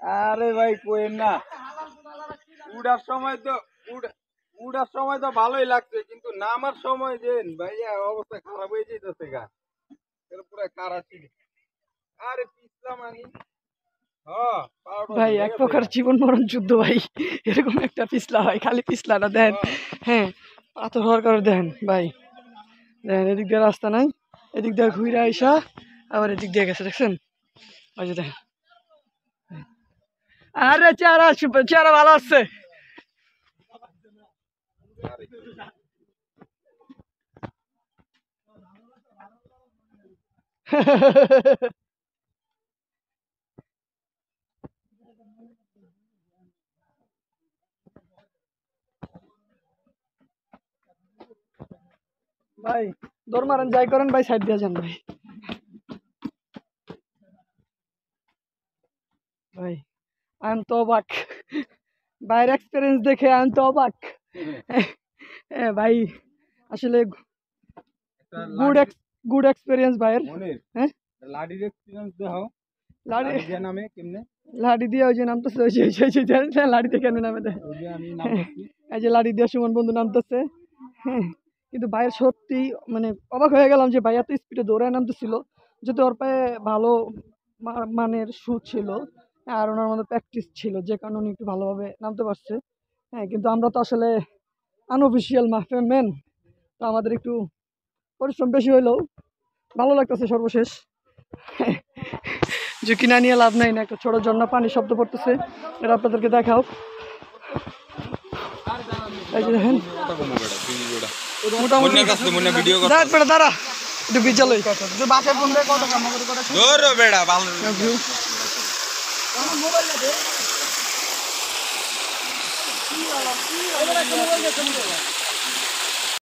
আরে ভাই কোয়েন না, উড়ার সময় তো উড়ার সময় তো ভালোই লাগছে, কিন্তু নামার সময় যে ভাইয়া অবস্থা খারাপ হয়ে যেতেছে গা, পুরো কারাচি। আরে পিছলা মানি ভাই এক প্রকার জীবন মরণ যুদ্ধ ভাই, এরকম একটা পিছলা হয়, খালি পিছলা না দেন। হ্যাঁ, পাথর হওয়ার কারণে দেন ভাই, দেখেন এদিক দিয়ে রাস্তা নাই, এদিক দিয়ে ঘুরে আইসা আবার এদিক দিয়ে গেছে, দেখছেন ওই যে দেখেন। আরে চেহারা চেহারা ভালো আসছে। ভাই দৌড় মারেন যাই করেন ভাই, সাইড দিয়ে যান ভাই। ভাই আমি তো অবাক, ভাইয়ের এক্সপিরিয়েন্স দেখে আমি তো অবাক। ভাই আসলে গুড এক্সপিরিয়েন্স ভাইয়ের। হ্যাঁ লাডির এক্সপিরিয়েন্স দাও, লাডি লাডি দিয়ে নামে কেমনে? লাডি দিয়ে ওই যে নামতেছে, ওই যে লাডি দিয়ে কেন নামে দেয়, ওই যে আমি নামতেছি, এই যে লাডি দিয়ে সুমন বন্ধু নামতেছে। হ্যাঁ কিন্তু ভাইয়ের সত্যি মানে অবাক হয়ে গেলাম যে ভাই এত স্পিডে দৌড়ায় নামতেছিল, যদি ওর পায়ে ভালো মানের শু ছিল আর ওনার মধ্যে প্র্যাকটিস ছিল, যে কারণে উনি একটু ভালোভাবে নামতে পারছে। হ্যাঁ কিন্তু আমরা তো আসলে আনঅফিসিয়াল ম্যান, তো আমাদের একটু পরিশ্রম বেশি হইলেও ভালো লাগতেছে। সর্বশেষ ঝুঁকি না নিয়ে লাভ নাই, না একটা ছোট ঝর্ণা পানি শব্দ পড়তেছে, এটা আপনাদেরকে দেখাও। এই যে দেখেন মোটামুটি দাঁড়া একটু বিদ্যালয়